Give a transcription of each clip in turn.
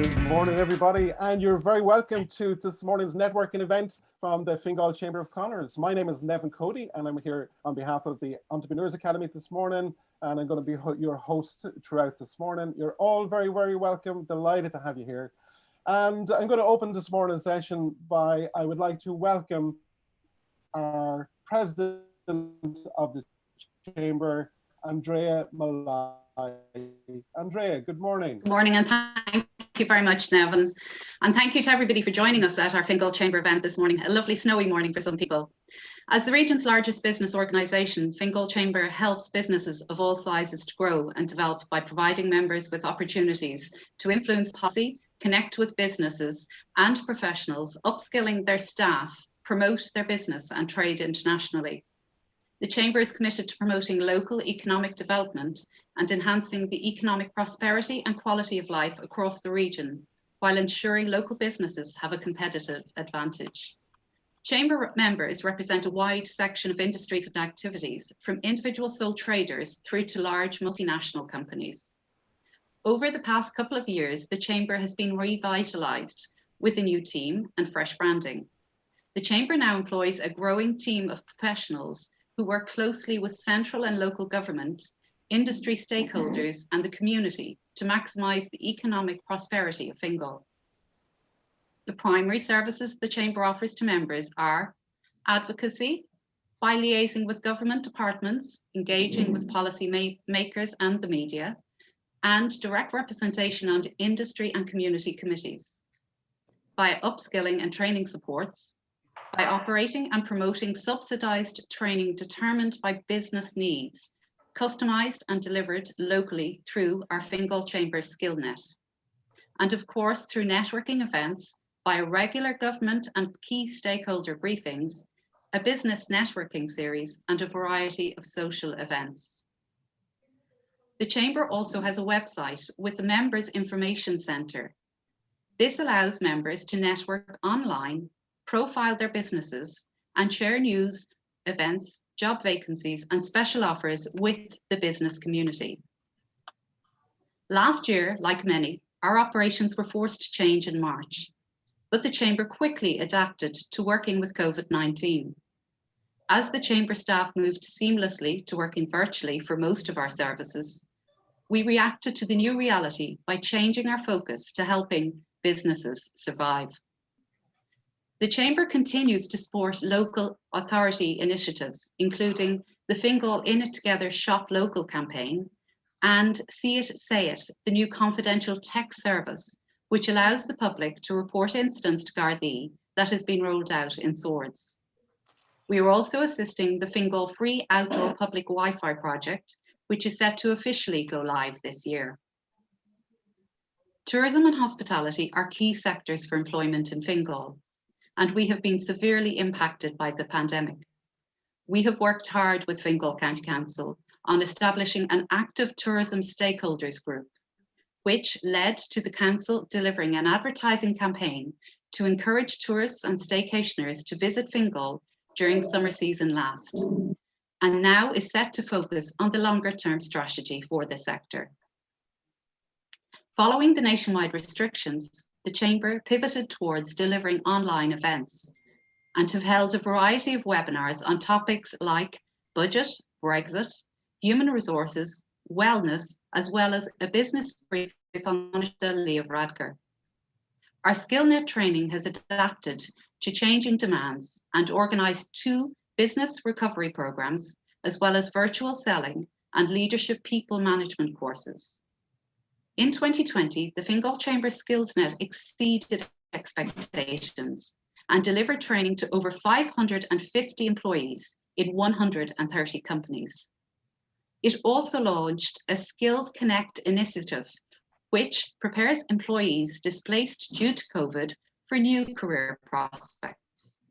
Good morning, everybody, and you're very welcome to this morning's networking event from the Fingal Chamber of Commerce. My name is Nevin Cody, and I'm here on behalf of the Entrepreneurs Academy this morning, and I'm going to be your host throughout this morning. You're all very, very welcome. Delighted to have you here. And I'm going to open this morning's session by, I would like to welcome our President of the Chamber, Andrea Malai. Andrea, good morning. Good morning, and thank you very much, Nevin. And thank you to everybody for joining us at our Fingal Chamber event this morning. A lovely snowy morning for some people. As the region's largest business organisation, Fingal Chamber helps businesses of all sizes to grow and develop by providing members with opportunities to influence policy, connect with businesses and professionals, upskilling their staff, promote their business and trade internationally. The Chamber is committed to promoting local economic development and enhancing the economic prosperity and quality of life across the region, while ensuring local businesses have a competitive advantage. Chamber members represent a wide section of industries and activities, from individual sole traders through to large multinational companies. Over the past couple of years, the Chamber has been revitalised with a new team and fresh branding. The Chamber now employs a growing team of professionals who work closely with central and local government, industry stakeholders and the community to maximise the economic prosperity of Fingal. The primary services the Chamber offers to members are advocacy, by liaising with government departments, engaging with policy makers and the media, and direct representation on industry and community committees, by upskilling and training supports, by operating and promoting subsidised training determined by business needs, customised and delivered locally through our Fingal Chamber SkillNet, and of course through networking events, via regular government and key stakeholder briefings, a business networking series and a variety of social events. The Chamber also has a website with the Members Information Centre. This allows members to network online, profile their businesses and share news, events, job vacancies and special offers with the business community. Last year, like many, our operations were forced to change in March, but the Chamber quickly adapted to working with COVID-19. As the Chamber staff moved seamlessly to working virtually for most of our services, we reacted to the new reality by changing our focus to helping businesses survive. The Chamber continues to support local authority initiatives, including the Fingal In It Together Shop Local campaign and See It, Say It, the new confidential tech service, which allows the public to report incidents to Gardaí that has been rolled out in Swords. We are also assisting the Fingal Free Outdoor Public Wi-Fi project, which is set to officially go live this year. Tourism and hospitality are key sectors for employment in Fingal, and we have been severely impacted by the pandemic. We have worked hard with Fingal County Council on establishing an active tourism stakeholders group, which led to the council delivering an advertising campaign to encourage tourists and staycationers to visit Fingal during summer season last, and now is set to focus on the longer term strategy for the sector. Following the nationwide restrictions, the Chamber pivoted towards delivering online events and have held a variety of webinars on topics like budget, Brexit, human resources, wellness, as well as a business brief with Lee of Radker. Our SkillNet training has adapted to changing demands and organised 2 business recovery programmes, as well as virtual selling and leadership people management courses. In 2020, the Fingal Chamber SkillsNet exceeded expectations and delivered training to over 550 employees in 130 companies. It also launched a Skills Connect initiative, which prepares employees displaced due to COVID for new career prospects.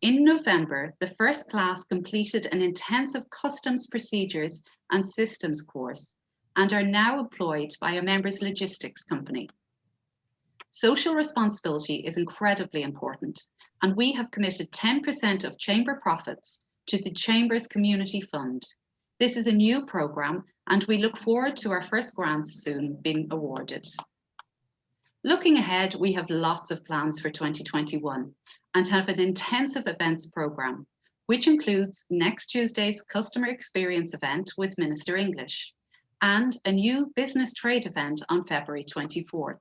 In November, the first class completed an intensive customs procedures and systems course and are now employed by a member's logistics company. Social responsibility is incredibly important, and we have committed 10% of Chamber profits to the Chamber's Community Fund. This is a new programme, and we look forward to our first grants soon being awarded. Looking ahead, we have lots of plans for 2021 and have an intensive events programme, which includes next Tuesday's customer experience event with Minister English and a new business trade event on February 24th.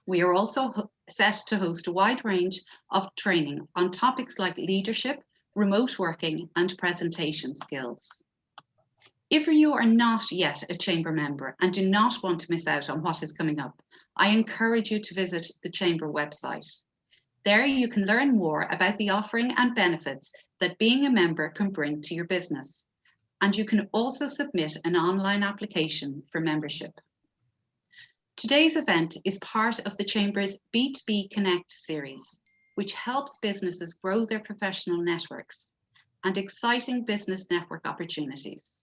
We are also set to host a wide range of training on topics like leadership, remote working, and presentation skills. If you are not yet a Chamber member and do not want to miss out on what is coming up, I encourage you to visit the Chamber website. There you can learn more about the offering and benefits that being a member can bring to your business. And you can also submit an online application for membership. Today's event is part of the Chamber's B2B Connect series, which helps businesses grow their professional networks and exciting business network opportunities.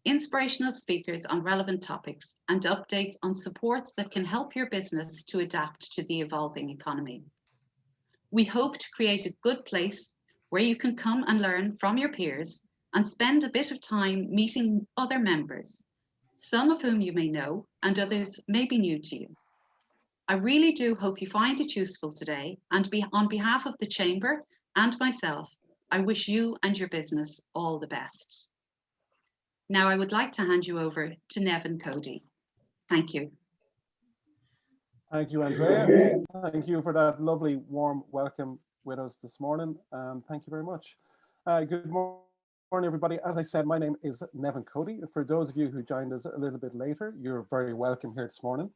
Inspirational speakers on relevant topics and updates on supports that can help your business to adapt to the evolving economy. We hope to create a good place where you can come and learn from your peers and spend a bit of time meeting other members, some of whom you may know and others may be new to you. I really do hope you find it useful today, and on behalf of the Chamber and myself, I wish you and your business all the best. Now I would like to hand you over to Nevin Cody. Thank you. Thank you, Andrea. Thank you for that lovely warm welcome with us this morning. Thank you very much. Good morning, everybody. As I said, my name is Nevin Cody. For those of you who joined us a little bit later, you're very welcome here this morning.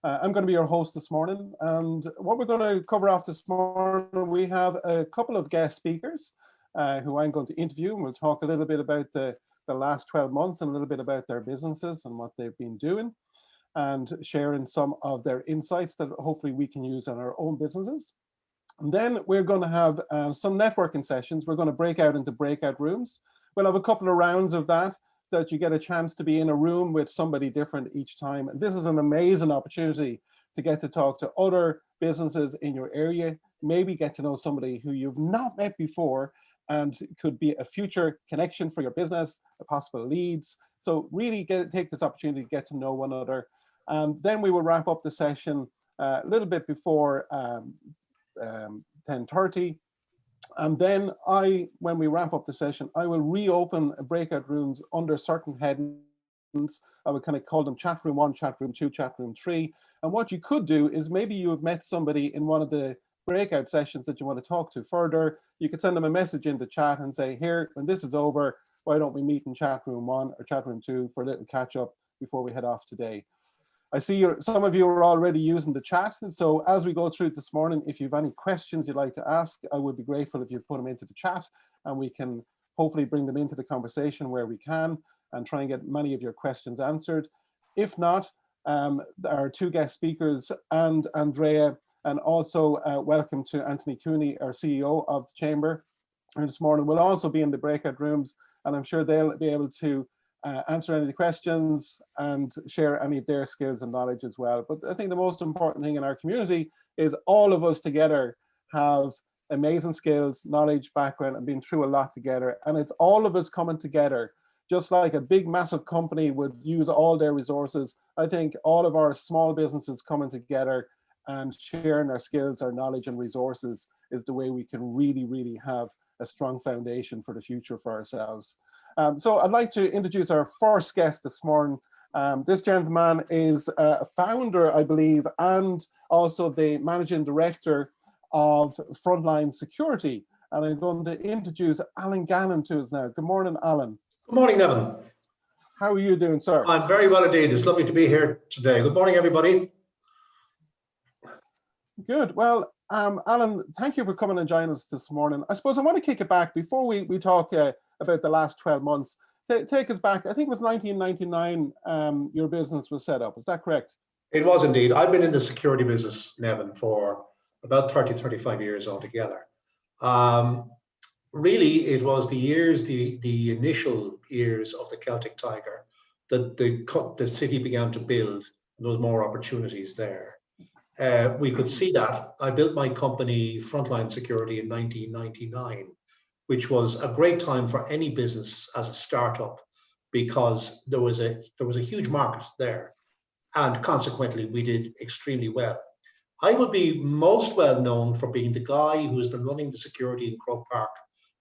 I'm going to be your host this morning, and what we're going to cover off this morning, we have a couple of guest speakers who I'm going to interview, and we'll talk a little bit about the last 12 months and a little bit about their businesses and what they've been doing, and sharing some of their insights that hopefully we can use in our own businesses. And then we're going to have some networking sessions. We're going to break out into breakout rooms. We'll have a couple of rounds of that you get a chance to be in a room with somebody different each time. And this is an amazing opportunity to get to talk to other businesses in your area, maybe get to know somebody who you've not met before and could be a future connection for your business, a possible leads. So really take this opportunity to get to know one another. Then we will wrap up the session a little bit before 10:30. And then when we wrap up the session, I will reopen breakout rooms under certain headings. I would kind of call them chat room 1, chat room 2, chat room 3. And what you could do is maybe you have met somebody in one of the breakout sessions that you want to talk to further. You could send them a message in the chat and say, here, when this is over, why don't we meet in chat room 1 or chat room 2 for a little catch up before we head off today. I see some of you are already using the chat. So as we go through this morning, if you have any questions you'd like to ask, I would be grateful if you put them into the chat, and we can hopefully bring them into the conversation where we can and try and get many of your questions answered. If not, our two guest speakers and Andrea, and also welcome to Anthony Cooney, our CEO of the Chamber this morning, will also be in the breakout rooms, and I'm sure they'll be able to answer any of the questions and share any of their skills and knowledge as well. But I think the most important thing in our community is all of us together have amazing skills, knowledge, background, and been through a lot together. And it's all of us coming together, just like a big, massive company would use all their resources. I think all of our small businesses coming together and sharing our skills, our knowledge, and resources is the way we can really, really have a strong foundation for the future for ourselves. So I'd like to introduce our first guest this morning. This gentleman is a founder, I believe, and also the managing director of Frontline Security. And I'm going to introduce Allan Gannon to us now. Good morning, Allan. Good morning, Nevin. How are you doing, sir? I'm very well indeed. It's lovely to be here today. Good morning, everybody. Good. Well, Allan, thank you for coming and joining us this morning. I suppose I want to kick it back before we talk about the last 12 months. Take us back. I think it was 1999 your business was set up. Is that correct? It was indeed. I've been in the security business, Nevin, for about 30, 35 years altogether. Really, it was the initial years of the Celtic Tiger that the city began to build. There was more opportunities there. We could see that. I built my company, Frontline Security, in 1999, which was a great time for any business as a startup, because there was a huge market there. and consequently we did extremely well. I would be most well known for being the guy who has been running the security in Croke Park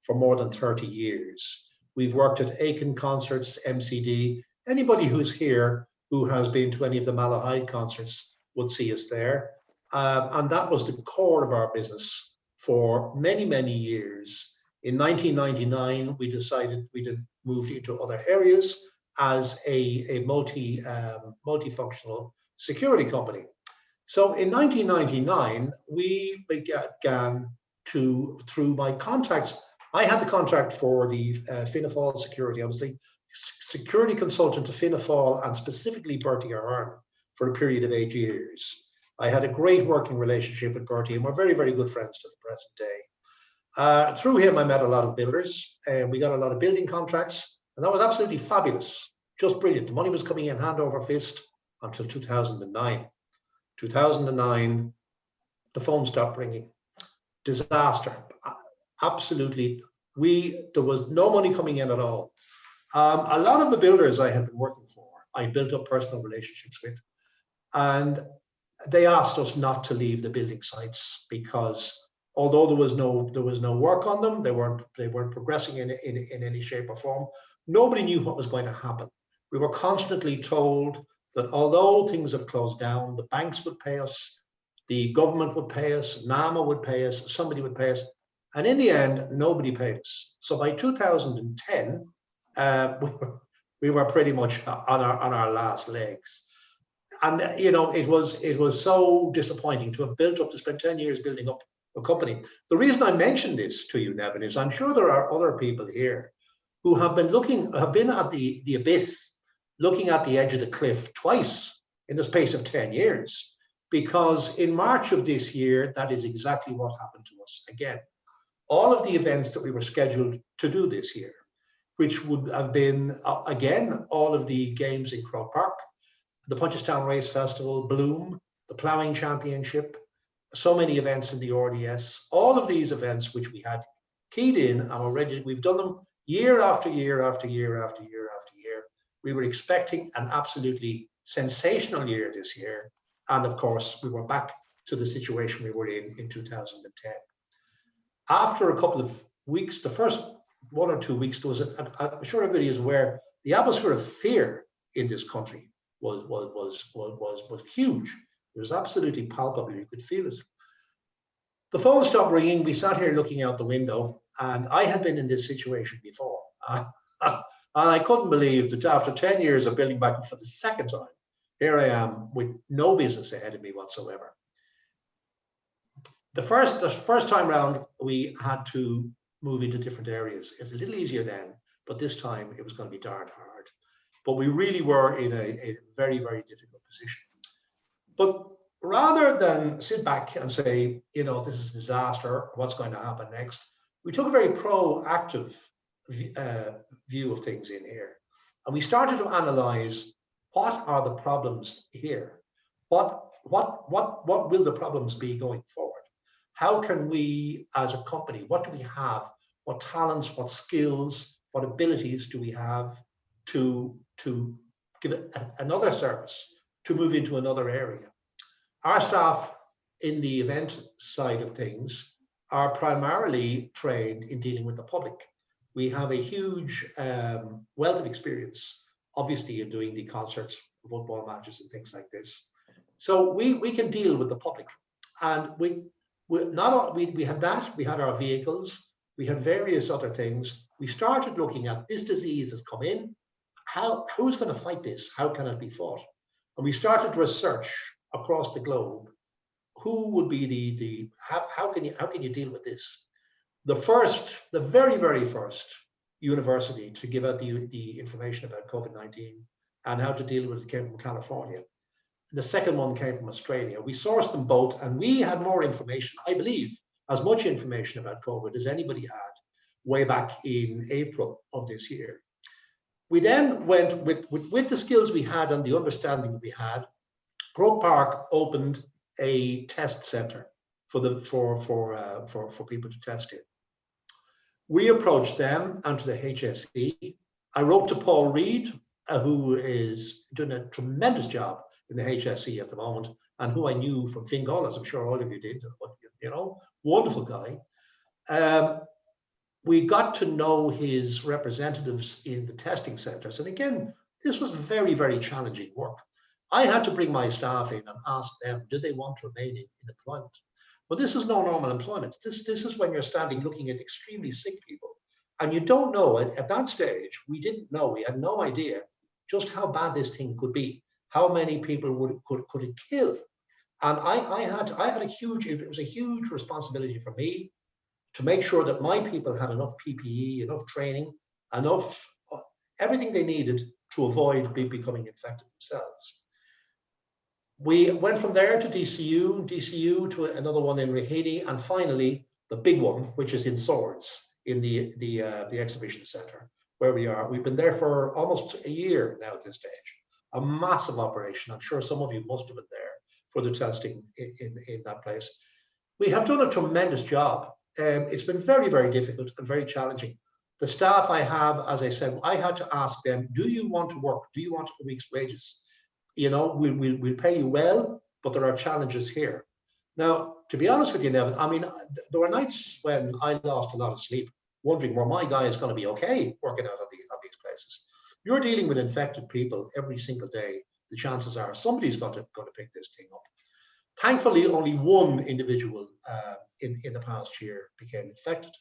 for more than 30 years. We've worked at Aiken Concerts, MCD. Anybody who's here who has been to any of the Malahide concerts would see us there. And that was the core of our business for many, many years. In 1999, we decided we'd moved into other areas as a multifunctional security company. So in 1999, we began to, through my contacts, I had the contract for the Fianna Fáil security. I was the security consultant to Fianna Fáil and specifically Bertie Ahern for a period of 8 years. I had a great working relationship with Bertie, and we're very, very good friends to the present day. Through him, I met a lot of builders, and we got a lot of building contracts, and that was absolutely fabulous, just brilliant. The money was coming in hand over fist until 2009. 2009, the phone stopped ringing. Disaster, absolutely. There was no money coming in at all. A lot of the builders I had been working for, I built up personal relationships with, and they asked us not to leave the building sites because although there was no work on them, they weren't progressing in any shape or form. Nobody knew what was going to happen. We were constantly told that although things have closed down, the banks would pay us, the government would pay us, NAMA would pay us, somebody would pay us, and in the end, nobody paid us. So by 2010, we were pretty much on our last legs. And you know, it was so disappointing to have built up, to spend 10 years building up a company. The reason I mention this to you, Nevin, is I'm sure there are other people here who have been at the abyss, looking at the edge of the cliff twice in the space of 10 years. Because in March of this year, that is exactly what happened to us again. All of the events that we were scheduled to do this year, which would have been, again, all of the games in Croke Park, the Punchestown Race Festival, Bloom, the Ploughing Championship, so many events in the RDS, all of these events which we had keyed in and were ready, we've done them year after year after year after year after year. We were expecting an absolutely sensational year this year. And of course, we were back to the situation we were in 2010. After a couple of weeks, the first 1 or 2 weeks, there was, I'm sure everybody is aware, the atmosphere of fear in this country was huge. It was absolutely palpable. You could feel it. The phone stopped ringing. We sat here looking out the window, and I had been in this situation before. And I couldn't believe that after 10 years of building back for the second time, here I am with no business ahead of me whatsoever. The first time round, we had to move into different areas. It's a little easier then, but this time it was going to be darn hard. But we really were in a very, very difficult position. But rather than sit back and say, you know, this is a disaster, what's going to happen next, we took a very proactive view of things in here. And we started to analyze, what are the problems here? What will the problems be going forward? How can we, as a company, what do we have? What talents, what skills, what abilities do we have to give it another service, to move into another area? Our staff in the event side of things are primarily trained in dealing with the public. We have a huge wealth of experience, obviously, in doing the concerts, football matches and things like this. So we can deal with the public. And we had that, we had our vehicles, we had various other things. We started looking at this disease has come in. Who's going to fight this? How can it be fought? And we started research across the globe. Who would be how can you deal with this? The very, very first university to give out the information about COVID-19 and how to deal with it came from California. The second one came from Australia. We sourced them both, and we had more information, I believe, as much information about COVID as anybody had way back in April of this year. We then went with the skills we had and the understanding we had. Croke Park opened a test center for people to test in. We approached them and to the HSE. I wrote to Paul Reid, who is doing a tremendous job in the HSE at the moment, and who I knew from Fingal, as I'm sure all of you did, you know, wonderful guy. We got to know his representatives in the testing centres. And again, this was very, very challenging work. I had to bring my staff in and ask them, do they want to remain in employment? But this is no normal employment. This is when you're standing looking at extremely sick people. And you don't know, at that stage, we didn't know, we had no idea just how bad this thing could be, how many people could it kill. And I had a huge, it was a huge responsibility for me to make sure that my people had enough PPE, enough training, enough, everything they needed to avoid becoming infected themselves. We went from there to DCU to another one in Raheny, and finally the big one, which is in Swords, in the exhibition centre, where we are. We've been there for almost a year now at this stage. A massive operation. I'm sure some of you must have been there for the testing in that place. We have done a tremendous job. It's been very, very difficult and very challenging. The staff I have, as I said, I had to ask them, do you want to work? Do you want a week's wages? You know, we'll pay you well, but there are challenges here. Now, to be honest with you, Nevin, I mean, there were nights when I lost a lot of sleep, wondering, were my guys going to be okay working out of these places? You're dealing with infected people every single day. The chances are somebody's going to pick this thing up. Thankfully, only one individual in the past year became infected.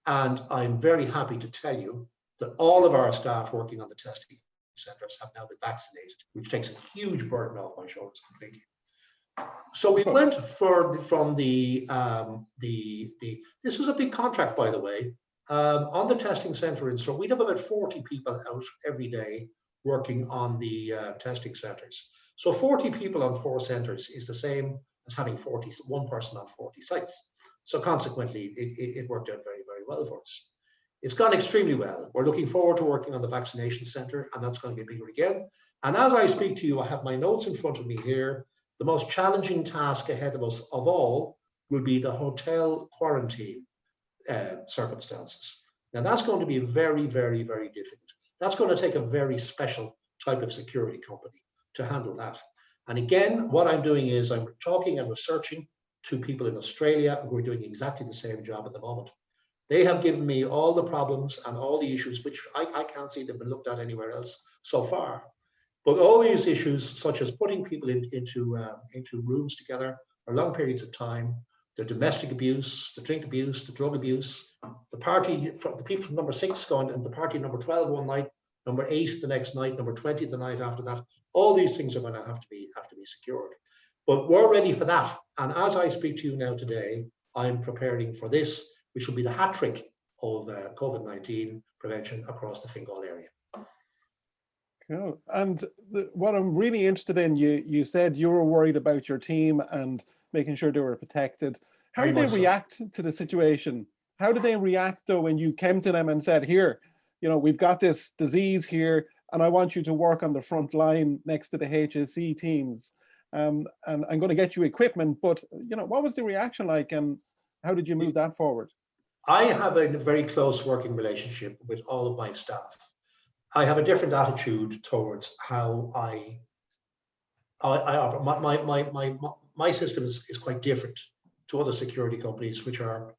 And I'm very happy to tell you that all of our staff working on the testing centres have now been vaccinated, which takes a huge burden off my shoulders completely. So we went from this was a big contract, by the way, on the testing centre in Swords. We'd have about 40 people out every day working on the testing centres. So 40 people on 4 centres is the same as having one person on 40 sites. So consequently, it worked out very, very well for us. It's gone extremely well. We're looking forward to working on the vaccination centre, and that's going to be bigger again. And as I speak to you, I have my notes in front of me here. The most challenging task ahead of us of all will be the hotel quarantine circumstances. Now that's going to be very, very, very difficult. That's going to take a very special type of security company to handle that. And again, what I'm doing is I'm talking and researching to people in Australia who are doing exactly the same job at the moment. They have given me all the problems and all the issues, which I can't see they've been looked at anywhere else so far. But all these issues, such as putting people into rooms together for long periods of time, the domestic abuse, the drink abuse, the drug abuse, the people from number 6 going and the party number 12 one night, number 8 the next night, number 20 the night after that. All these things are going to have to be secured. But we're ready for that. And as I speak to you now today, I'm preparing for this, which will be the hat trick of COVID-19 prevention across the Fingal area. Cool. And what I'm really interested in, you said you were worried about your team and making sure they were protected. How did they react to the situation? How did they react though when you came to them and said, here, you know, we've got this disease here and I want you to work on the front line next to the HSE teams, and I'm going to get you equipment, but you know, what was the reaction like and how did you move that forward? I have a very close working relationship with all of my staff. I have a different attitude towards how my system is quite different to other security companies, which are,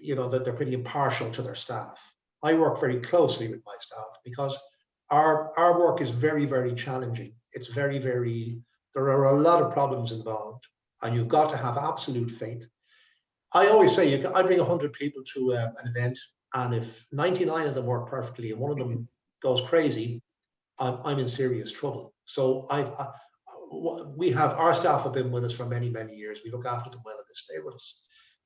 you know, that they're pretty impartial to their staff. I work very closely with my staff because our work is very, very challenging. It's very, very, there are a lot of problems involved and you've got to have absolute faith. I always say, I bring 100 people to an event, and if 99 of them work perfectly and one of them goes crazy, I'm in serious trouble. So our staff have been with us for many, many years. We look after them well and they stay with us.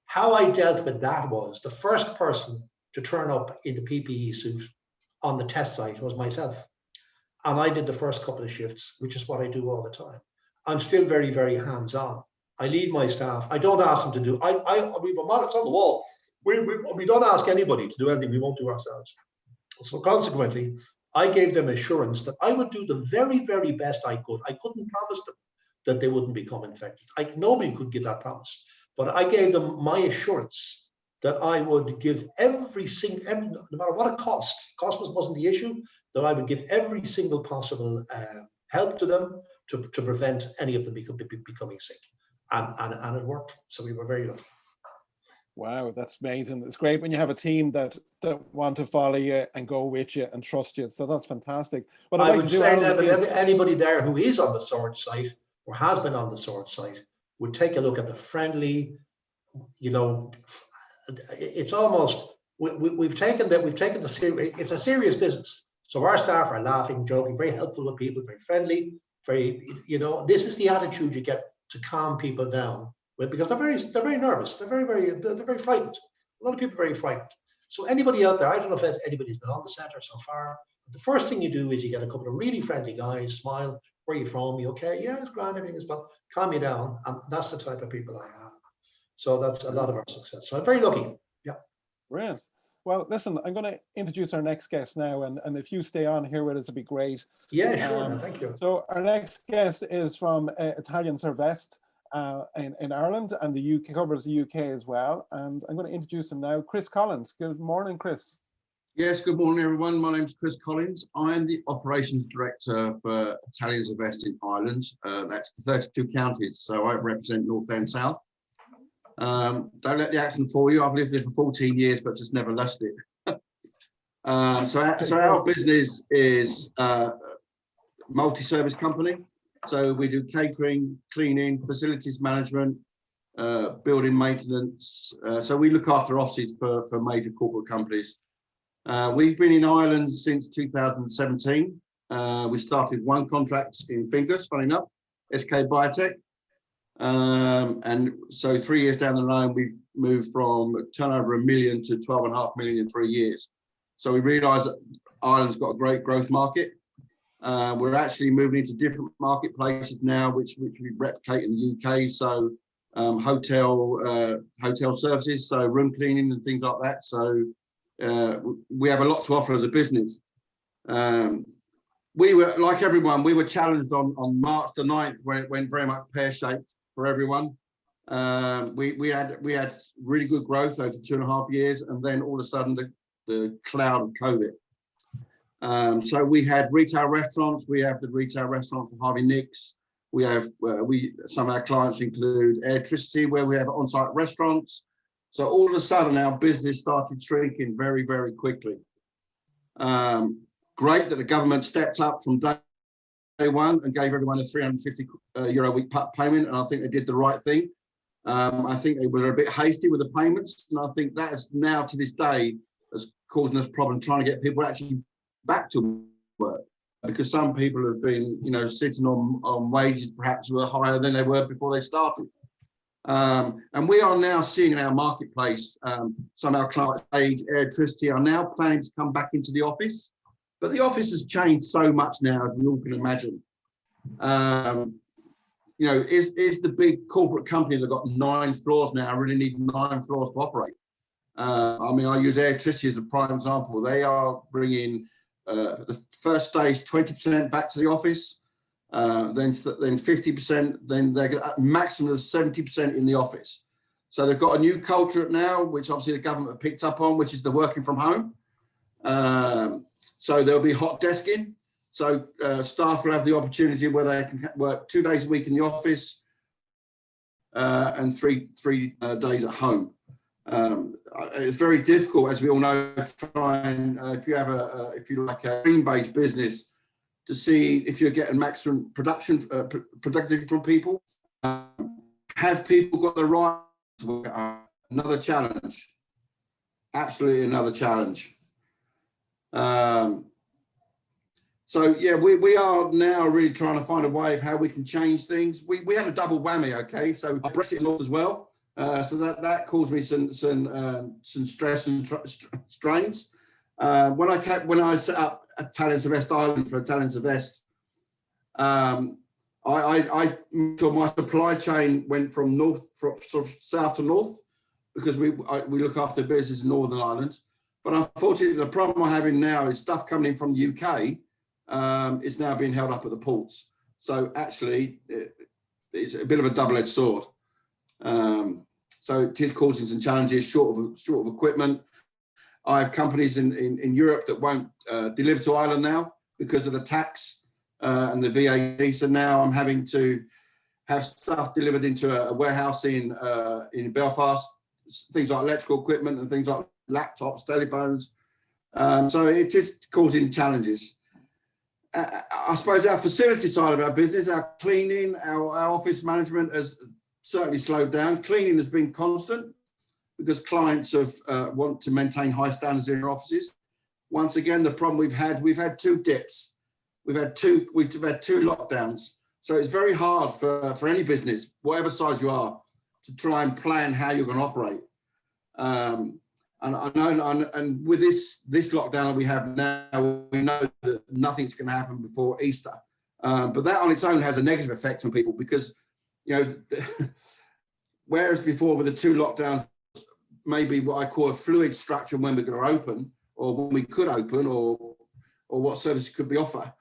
How I dealt with that was the first person to turn up in the PPE suit on the test site was myself. And I did the first couple of shifts, which is what I do all the time. I'm still very, very hands-on. I lead my staff. I don't ask them to do, we were monitors on the wall. We don't ask anybody to do anything we won't do ourselves. So consequently, I gave them assurance that I would do the very, very best I could. I couldn't promise them that they wouldn't become infected. Nobody could give that promise. But I gave them my assurance that I would give every no matter what it cost wasn't the issue, that I would give every single possible help to them to prevent any of them becoming sick. And it worked. So we were very lucky. Wow, that's amazing. It's great when you have a team that want to follow you and go with you and trust you. So that's fantastic. What I would say, Nevin, anybody there who is on the sword site or has been on the sword site would take a look at the friendly, it's almost, we've taken the serious, it's a serious business. So our staff are laughing, joking, very helpful with people, very friendly, very, this is the attitude you get to calm people down with, because they're very nervous. They're very frightened. A lot of people are very frightened. So anybody out there, I don't know if anybody's been on the centre so far, but the first thing you do is you get a couple of really friendly guys, smile, where are you from? You okay? Yeah, it's grand, everything is well. Calm you down. And that's the type of people I have. So that's a lot of our success. So I'm very lucky. Yeah. Brilliant. Well, listen, I'm going to introduce our next guest now, and if you stay on here with us, it'd be great. Yeah, sure. No, thank you. So our next guest is from Atalian Servest in Ireland, and the UK covers the UK as well. And I'm going to introduce him now, Chris Collins. Good morning, Chris. Yes, good morning, everyone. My name's Chris Collins. I am the operations director for Atalian Servest in Ireland. That's 32 counties, so I represent North and South. Don't let the accent fool you. I've lived there for 14 years, but just never lost it. So our business is a multi-service company. So we do catering, cleaning, facilities management, building maintenance. So we look after offices for major corporate companies. We've been in Ireland since 2017. We started one contract in Fingers, funny enough, SK Biotech. And so 3 years down the line, we've moved from turnover 1 million to 12.5 million in 3 years. So we realised that Ireland's got a great growth market. We're actually moving into different marketplaces now, which we replicate in the UK. So hotel services, so room cleaning and things like that. So we have a lot to offer as a business. We were, like everyone, we were challenged on March the 9th, when it went very much pear-shaped for everyone. We had really good growth over 2.5 years, and then all of a sudden the cloud of COVID. So we had retail restaurants. We have the retail restaurant for Harvey Nicks. We have some of our clients include Electricity, where we have on-site restaurants. So all of a sudden our business started shrinking very, very quickly. Great that the government stepped up from day one and gave everyone a €350 a week payment, and I think they did the right thing. I think they were a bit hasty with the payments, and I think that is now to this day has causing us problem trying to get people actually back to work, because some people have been, sitting on wages perhaps were higher than they were before they started. And we are now seeing in our marketplace, some of our clients, Electricity, are now planning to come back into the office. But the office has changed so much now, as we all can imagine. Is the big corporate company that got 9 floors now really need 9 floors to operate? I use Electricity as a prime example. They are bringing the first stage 20% back to the office, then 50%, then they get a maximum of 70% in the office. So they've got a new culture now, which obviously the government picked up on, which is the working from home. So there'll be hot desking. So staff will have the opportunity where they can work 2 days a week in the office and three days at home. It's very difficult, as we all know, to try and if you like a green-based business, to see if you're getting maximum productivity from people. Have people got the right to work? Another challenge. Absolutely another challenge. So yeah, we are now really trying to find a way of how we can change things. We had a double whammy, okay? So Brexit law as well. So that caused me some stress and strains. When I set up Atalian Servest Ireland for Atalian Servest, I made sure my supply chain went from south to north, because we look after business in Northern Ireland. But unfortunately, the problem I'm having now is stuff coming in from the UK is now being held up at the ports. So actually, it's a bit of a double-edged sword. So it is causing some challenges, short of equipment. I have companies in Europe that won't deliver to Ireland now because of the tax. and the VAT. So now I'm having to have stuff delivered into a warehouse in Belfast, things like electrical equipment and things like laptops, telephones. So it is causing challenges. I suppose our facility side of our business, our cleaning, our office management has certainly slowed down. Cleaning has been constant because clients want to maintain high standards in their offices. Once again, the problem we've had two dips. We've had two lockdowns. So it's very hard for any business, whatever size you are, to try and plan how you're going to operate. And I know, and with this lockdown that we have now, we know that nothing's going to happen before Easter. But that on its own has a negative effect on people because, you know, whereas before with the two lockdowns, maybe what I call a fluid structure when we're going to open, or when we could open, or what services could be offered.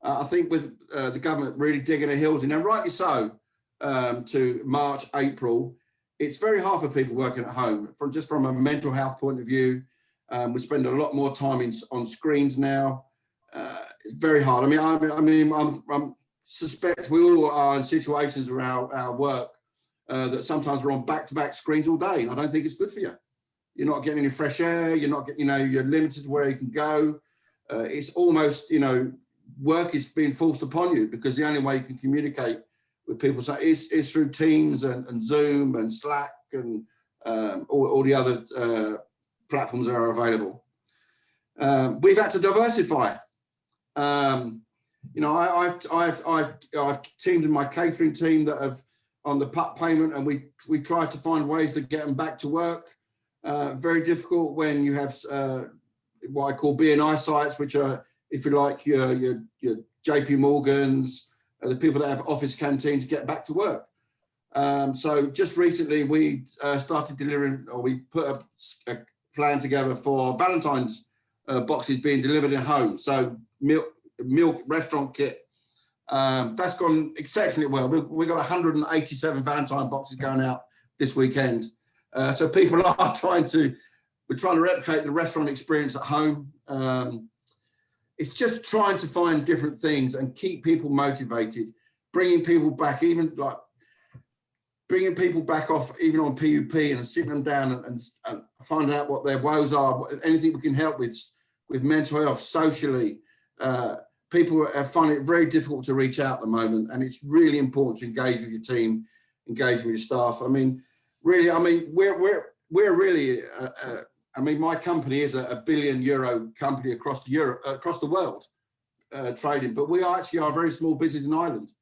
I think with the government really digging their heels in, and rightly so, to March, April, it's very hard for people working at home. From a mental health point of view, we spend a lot more time on screens now. It's very hard. I suspect we all are in situations around our work that sometimes we're on back-to-back screens all day, and I don't think it's good for you. You're not getting any fresh air. You're not getting, you're limited to where you can go. It's almost, work is being forced upon you because the only way you can communicate with people is through Teams and Zoom and Slack and all the other platforms that are available. We've had to diversify. I've teamed in my catering team that have on the PUT payment, and we try to find ways to get them back to work. Very difficult when you have what I call B&I sites, which are, if you like, your JP Morgans, the people that have office canteens, get back to work. So just recently we started delivering, or we put a plan together for Valentine's boxes being delivered in home. So milk restaurant kit. That's gone exceptionally well. We've got 187 Valentine boxes going out this weekend. So people are we're trying to replicate the restaurant experience at home. It's just trying to find different things and keep people motivated, bringing people back, bringing people back off even on PUP and sitting them down and finding out what their woes are, anything we can help with mental health, socially. People find it very difficult to reach out at the moment, and it's really important to engage with your team, engage with your staff. We're really, my company is a €1 billion company across the world trading, but we actually are a very small business in Ireland.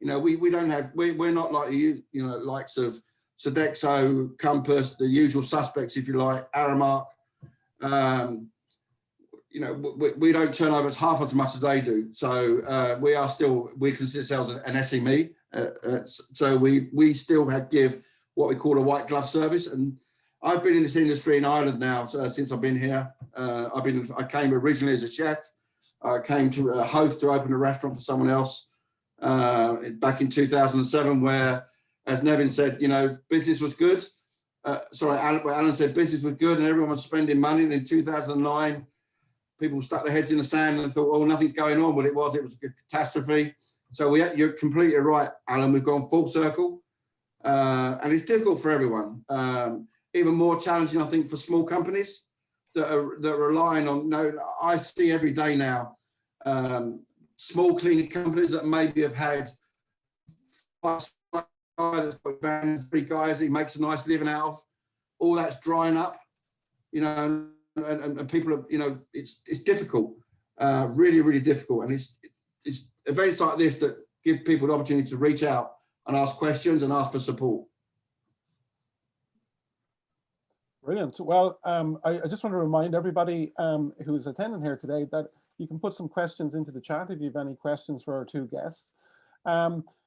We're not like likes of Sodexo, Compass, the usual suspects, if you like, Aramark. We don't turn over half as much as they do. So we consider ourselves an SME. So we still give what we call a white glove service. And I've been in this industry in Ireland now since I've been here. I came originally as a chef. I came to a host to open a restaurant for someone else back in 2007, where, as Nevin said, business was good. Allan said business was good and everyone was spending money. And in 2009, people stuck their heads in the sand and thought, oh, nothing's going on. But it was a catastrophe. So you're completely right, Allan. We've gone full circle. And it's difficult for everyone. Even more challenging, I think, for small companies that are relying on, I see every day now, small cleaning companies that maybe have had 3 guys he makes a nice living out of. All that's drying up, and people are, it's difficult, really, really difficult. And it's events like this that give people the opportunity to reach out and ask questions and ask for support. Brilliant. Well, I just want to remind everybody who's attending here today that you can put some questions into the chat if you have any questions for our 2 guests.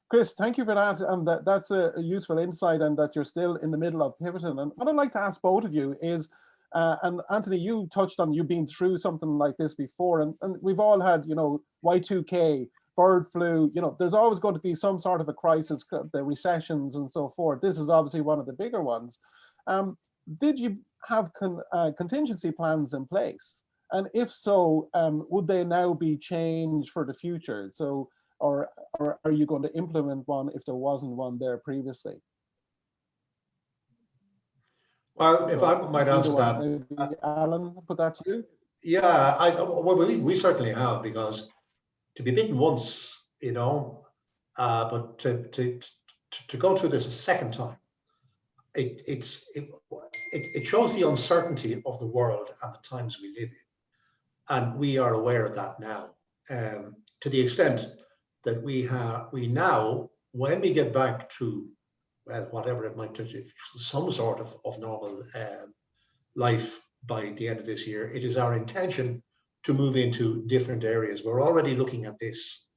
Chris, thank you for that. And that's a useful insight, and that you're still in the middle of pivoting. And what I'd like to ask both of you is, and Anthony, you touched on you being through something like this before, and we've all had, Y2K, bird flu, there's always going to be some sort of a crisis, the recessions and so forth. This is obviously one of the bigger ones. Did you have contingency plans in place? And if so, would they now be changed for the future? So, or are you going to implement one if there wasn't one there previously? Well, if I might answer that. Maybe Alan, put that to you. Yeah, well, we certainly have, because to be bitten once, you know, but to go through this a second time, it shows the uncertainty of the world and the times we live in, and we are aware of that now, to the extent that we now, when we get back to, well, whatever it might be, some sort of normal life by the end of this year, it is our intention to move into different areas. We're already looking at this,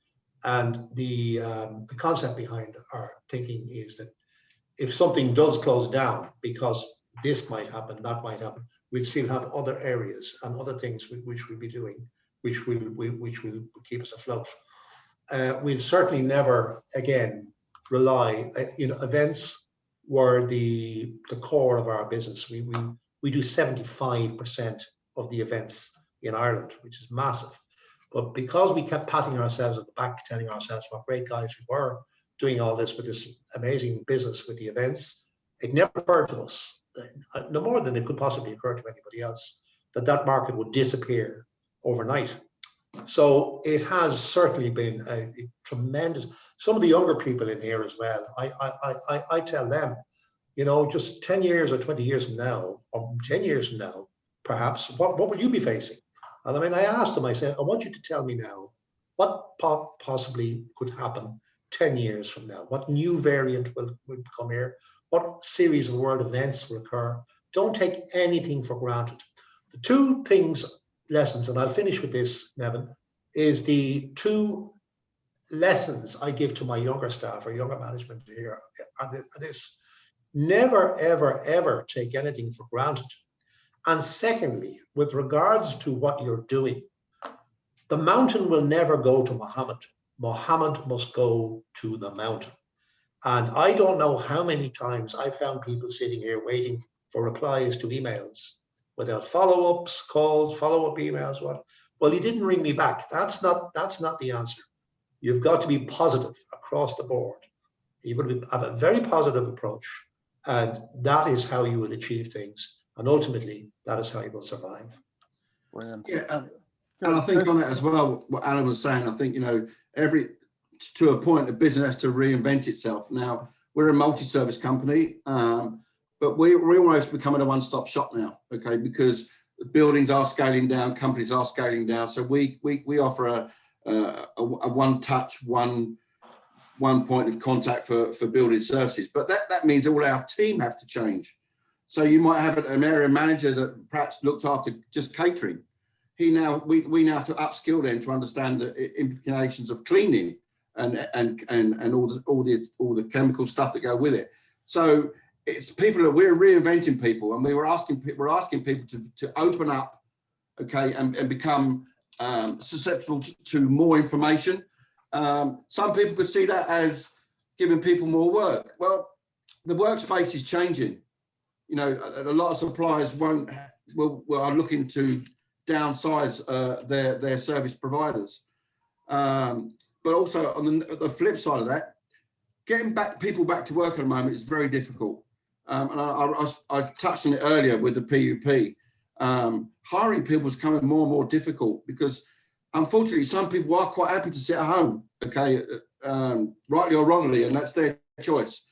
and the concept behind our thinking is that if something does close down, because this might happen, that might happen, we'll still have other areas and other things which we'll be doing, which will keep us afloat. We'll certainly never again rely, you know, events were the core of our business. We do 75% of the events in Ireland, which is massive. But because we kept patting ourselves at the back, telling ourselves what great guys we were, doing all this with this amazing business with the events, it never occurred to us, no more than it could possibly occur to anybody else, that that market would disappear overnight. So it has certainly been a tremendous. Some of the younger people in here as well, I tell them, you know, just 10 years or 20 years from now, or 10 years from now, perhaps, what will you be facing? And I mean, I asked them, I said, I want you to tell me now, what possibly could happen 10 years from now? What new variant will come here? What series of world events will occur? Don't take anything for granted. The two lessons, and I'll finish with this, Nevin, is the two lessons I give to my younger staff or younger management here. And this: never, ever, ever take anything for granted. And secondly, with regards to what you're doing, the mountain will never go to Muhammad. Muhammad must go to the mountain. And I don't know how many times I found people sitting here waiting for replies to emails without follow-ups, calls, follow-up emails. What? Well, he didn't ring me back. That's not the answer. You've got to be positive across the board. You've got to have a very positive approach, and that is how you will achieve things. And ultimately, that is how you will survive. Brilliant. Yeah, and I think on that as well, what Alan was saying, I think, you know, to a point, the business has to reinvent itself. Now, we're a multi-service company, but we're almost becoming a one-stop shop now, okay, because buildings are scaling down, companies are scaling down. So we offer a one-touch, one point of contact for building services. But that means all our team have to change. So you might have an area manager that perhaps looks after just catering. We now have to upskill them to understand the implications of cleaning and all the chemical stuff that go with it. So it's people that we're reinventing people, and we're asking people to open up, okay, and become susceptible to more information. Some people could see that as giving people more work. Well, the workspace is changing. You know, a lot of suppliers are looking to downsize their service providers. But also on the flip side of that, getting people back to work at the moment is very difficult. And I touched on it earlier with the PUP. Hiring people is becoming more and more difficult because, unfortunately, some people are quite happy to sit at home, okay, rightly or wrongly, and that's their choice.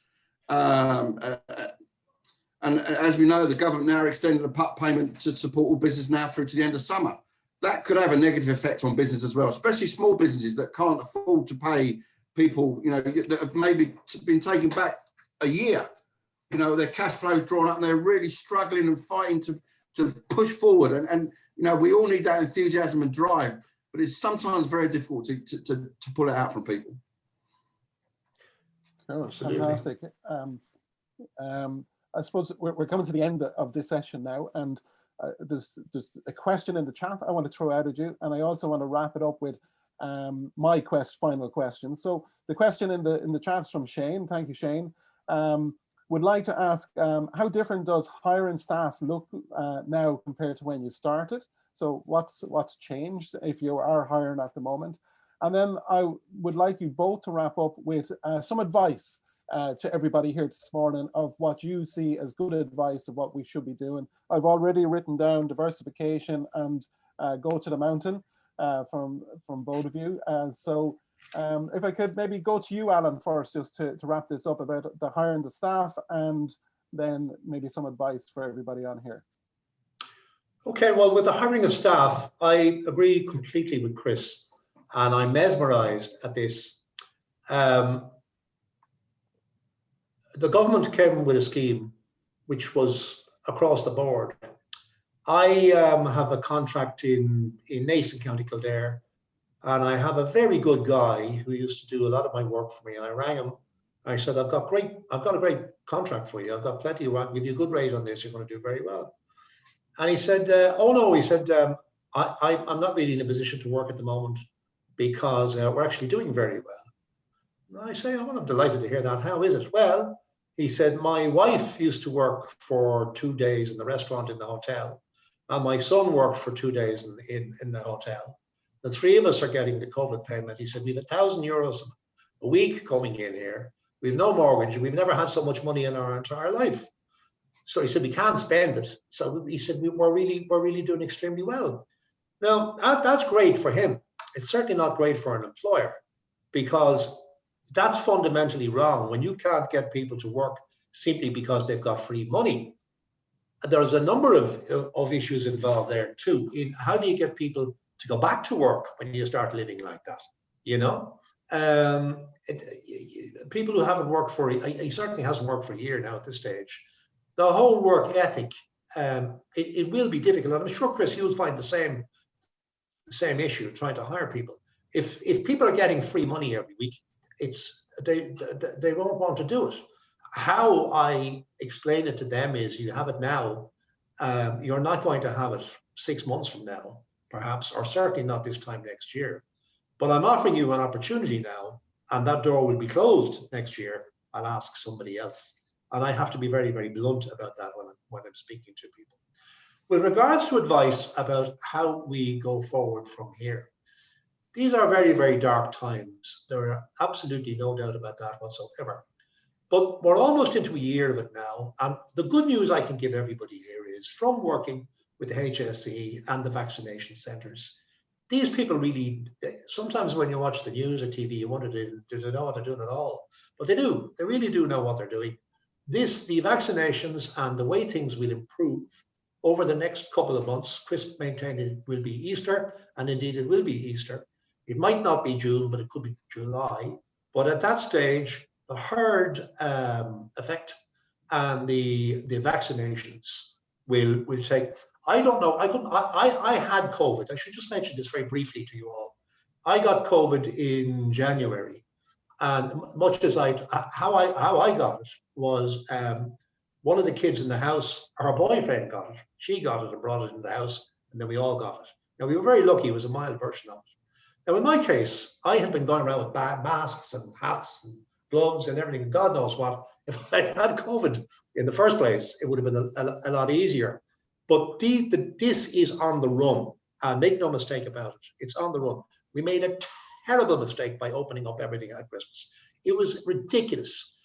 And as we know, the government now extended a PUP payment to support all business now through to the end of summer. That could have a negative effect on business as well, especially small businesses that can't afford to pay people, you know, that have maybe been taken back a year. You know, their cash flow is drawn up and they're really struggling and fighting to push forward. And you know, we all need that enthusiasm and drive, but it's sometimes very difficult to pull it out from people. Oh, fantastic. I suppose we're coming to the end of this session now, and there's a question in the chat I want to throw out at you, and I also want to wrap it up with my final question. So the question in the chat is from Shane. Thank you, Shane. Would like to ask, how different does hiring staff look now compared to when you started? So what's changed if you are hiring at the moment? And then I would like you both to wrap up with some advice to everybody here this morning of what you see as good advice of what we should be doing. I've already written down diversification and go to the mountain from both of you. So if I could maybe go to you, Allan, first, just to wrap this up about the hiring the staff, and then maybe some advice for everybody on here. Okay, well, with the hiring of staff, I agree completely with Chris, and I'm mesmerized at this. The government came with a scheme which was across the board. I have a contract in Nason, County Kildare, and I have a very good guy who used to do a lot of my work for me. And I rang him. I said, I've got a great contract for you. I've got plenty of work. I'll give you a good rate on this. You're going to do very well. And he said, oh no, he said, I'm not really in a position to work at the moment because we're actually doing very well. And I say, oh, well, I'm delighted to hear that. How is it? Well, he said, my wife used to work for 2 days in the restaurant in the hotel, and my son worked for 2 days in the hotel. The three of us are getting the COVID payment. He said, we have €1,000 a week coming in here. We have no mortgage. We've never had so much money in our entire life. So he said, we can't spend it. So he said, we're really doing extremely well. Now, that's great for him. It's certainly not great for an employer, because that's fundamentally wrong. When you can't get people to work simply because they've got free money, there's a number of issues involved there too. In how do you get people to go back to work when you start living like that? You know, people who haven't worked for, he certainly hasn't worked for a year now at this stage. The whole work ethic, it will be difficult. And I'm sure, Chris, you'll find the same issue trying to hire people. If people are getting free money every week, they won't want to do it. How I explain it to them is, you have it now. You're not going to have it 6 months from now, perhaps, or certainly not this time next year. But I'm offering you an opportunity now, and that door will be closed next year. I'll ask somebody else. And I have to be very, very blunt about that when I'm speaking to people. With regards to advice about how we go forward from here, these are very, very dark times. There are absolutely no doubt about that whatsoever. But we're almost into a year of it now. And the good news I can give everybody here is, from working with the HSE and the vaccination centres, these people really, sometimes when you watch the news or TV, you wonder, do they know what they're doing at all? But they do. They really do know what they're doing. The vaccinations and the way things will improve over the next couple of months. Chris maintained it will be Easter, and indeed it will be Easter. It might not be June, but it could be July. But at that stage, the herd effect and the vaccinations will take. I don't know. I had COVID. I should just mention this very briefly to you all. I got COVID in January, and much as how I got it was one of the kids in the house, her boyfriend got it. She got it and brought it in the house, and then we all got it. Now, we were very lucky. It was a mild version of it. Now, in my case, I had been going around with masks and hats and gloves and everything. God knows what. If I had COVID in the first place, it would have been a lot easier. But this is on the run. And make no mistake about it. It's on the run. We made a terrible mistake by opening up everything at Christmas. It was ridiculous.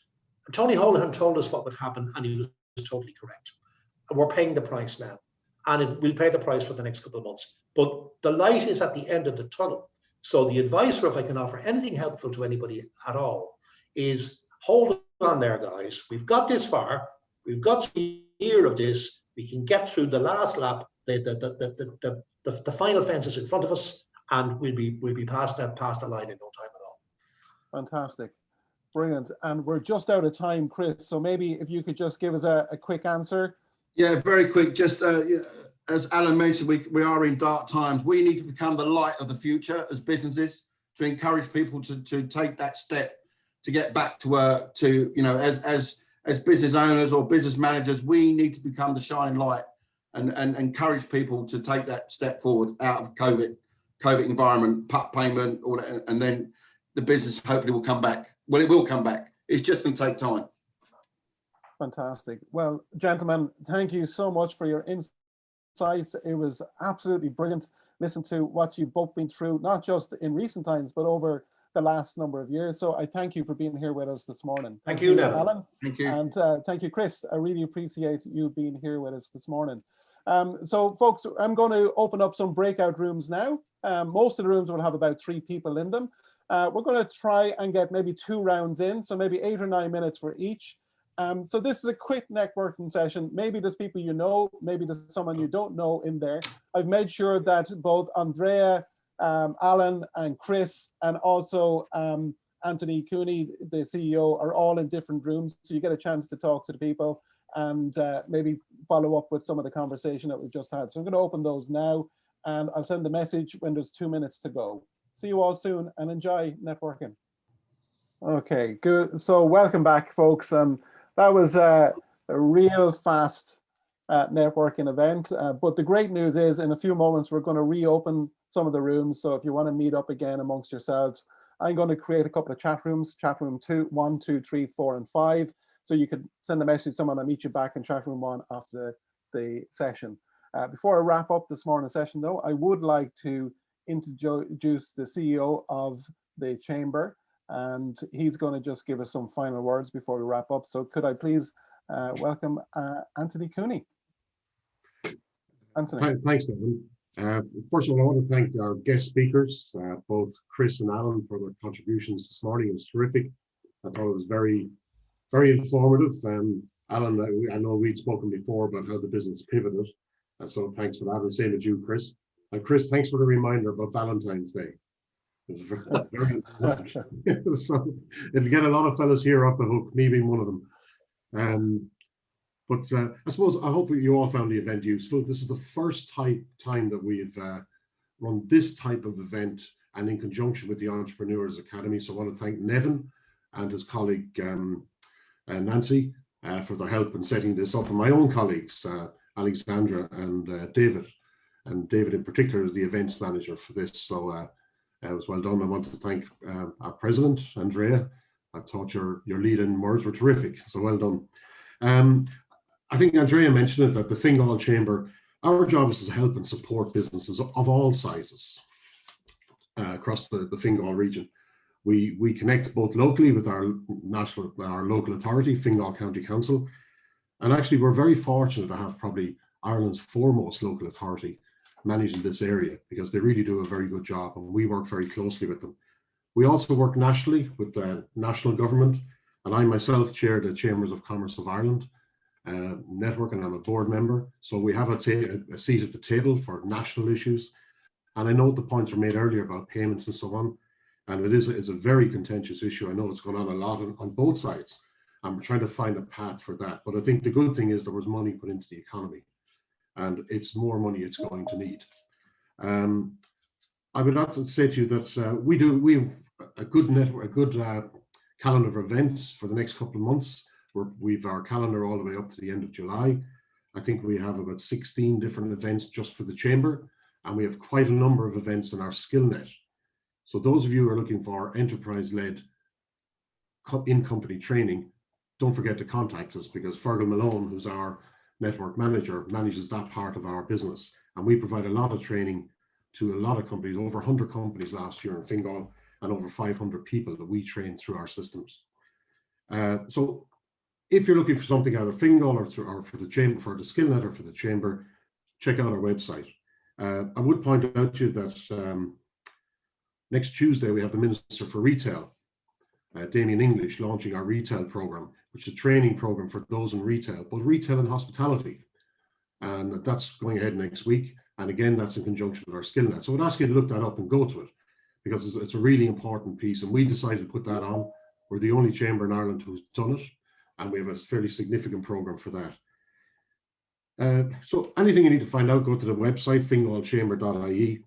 Tony Holohan told us what would happen, and he was totally correct. And we're paying the price now. And we'll pay the price for the next couple of months. But the light is at the end of the tunnel. So the advice, or if I can offer anything helpful to anybody at all, is hold on there, guys. We've got this far. We've got a year of this. We can get through the last lap. The final fence is in front of us, and we'll be past the line in no time at all. Fantastic. Brilliant. And we're just out of time, Chris. So maybe if you could just give us a quick answer. Yeah, very quick. Just as Allan mentioned, we are in dark times. We need to become the light of the future as businesses, to encourage people to take that step to get back to work. To, you know, as business owners or business managers, we need to become the shining light and encourage people to take that step forward out of COVID environment, PUT payment, all that, and then the business hopefully will come back. Well, it will come back. It's just going to take time. Fantastic. Well, gentlemen, thank you so much for your insights insights. It was absolutely brilliant. Listen to what you've both been through, not just in recent times, but over the last number of years. So I thank you for being here with us this morning. Thank you, Nevin. Allan. Thank you. And thank you, Chris. I really appreciate you being here with us this morning. So folks, I'm going to open up some breakout rooms now. Most of the rooms will have about 3 people in them. We're going to try and get maybe 2 rounds in, so maybe 8 or 9 minutes for each. So this is a quick networking session. Maybe there's people you know, maybe there's someone you don't know in there. I've made sure that both Andrea, Allan and Chris, and also Anthony Cooney, the CEO, are all in different rooms. So you get a chance to talk to the people and maybe follow up with some of the conversation that we've just had. So I'm going to open those now, and I'll send the message when there's 2 minutes to go. See you all soon and enjoy networking. Okay, good. So welcome back, folks. That was a real fast networking event. But the great news is in a few moments, we're going to reopen some of the rooms. So if you want to meet up again amongst yourselves, I'm going to create a couple of chat rooms, chat room 1, 2, 3, 4, and 5. So you could send a message to someone, I'll meet you back in chat room 1 after the session. Before I wrap up this morning's session though, I would like to introduce the CEO of the Chamber, and he's going to just give us some final words before we wrap up. So could I please welcome Anthony Cooney. Anthony. Thanks, Nevin. First of all, I want to thank our guest speakers, both Chris and Allan, for their contributions this morning. It was terrific. I thought it was very, very informative. Allan, I know we'd spoken before about how the business pivoted, so thanks for that. And same with you, Chris. And Chris, thanks for the reminder about Valentine's Day. It was very important. So it'll get a lot of fellas here off the hook, me being one of them. But I suppose I hope you all found the event useful. This is the first time that we've run this type of event, and in conjunction with the Entrepreneurs Academy. So I want to thank Nevin and his colleague Nancy for their help in setting this up, and my own colleagues Alexandra and David. And David in particular is the events manager for this. So it was well done. I want to thank our president, Andrea. I thought your lead-in words were terrific. So well done. I think Andrea mentioned it, that the Fingal Chamber, our job is to help and support businesses of all sizes across the Fingal region. We connect both locally with our local authority, Fingal County Council, and actually we're very fortunate to have probably Ireland's foremost local authority managing this area, because they really do a very good job, and we work very closely with them. We also work nationally with the national government, and I myself chair the Chambers of Commerce of Ireland network, and I'm a board member. So we have a seat at the table for national issues. And I know the points were made earlier about payments and so on, and it's a very contentious issue. I know it's going on a lot on both sides, and we're trying to find a path for that. But I think the good thing is there was money put into the economy, and it's more money it's going to need. I would like to say to you that we have a good network, a good calendar of events for the next couple of months. We've our calendar all the way up to the end of July. I think we have about 16 different events just for the Chamber, and we have quite a number of events in our SkillNet. So those of you who are looking for enterprise-led in-company training, don't forget to contact us, because Fergal Malone, who's our network manager, manages that part of our business. And we provide a lot of training to a lot of companies, over 100 companies last year in Fingal, and over 500 people that we train through our systems. So if you're looking for something either Fingal or for the Chamber, for the SkillNet or for the Chamber, check out our website. I would point out to you that next Tuesday we have the Minister for Retail, Damien English, launching our retail program, which is a training program for those in retail, both retail and hospitality. And that's going ahead next week. And again, that's in conjunction with our SkillNet. So I would ask you to look that up and go to it, because it's a really important piece. And we decided to put that on. We're the only chamber in Ireland who's done it, and we have a fairly significant program for that. So anything you need to find out, go to the website, fingalchamber.ie.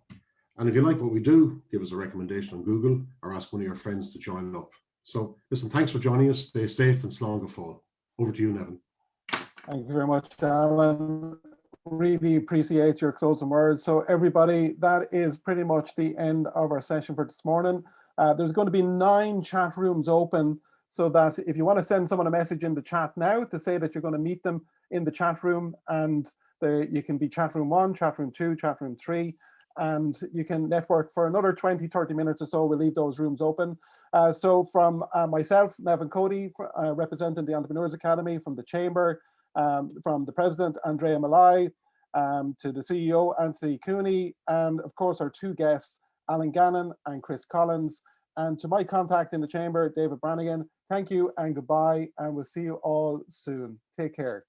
And if you like what we do, give us a recommendation on Google or ask one of your friends to join up. So listen, thanks for joining us. Stay safe and slán go fóill. Over to you, Nevin. Thank you very much, Allan. Really appreciate your closing words. So everybody, that is pretty much the end of our session for this morning. There's going to be 9 chat rooms open, so that if you want to send someone a message in the chat now to say that you're going to meet them in the chat room, and You can be chat room 1, chat room 2, chat room 3, and you can network for another 20, 30 minutes or so. We'll leave those rooms open. So from myself, Nevin Cody, representing the Entrepreneurs Academy, from the Chamber, from the President, Andrea Malai, to the CEO, Anthony Cooney, and of course our two guests, Allan Gannon and Chris Collins, and to my contact in the Chamber, David Brannigan. Thank you and goodbye, and we'll see you all soon. Take care.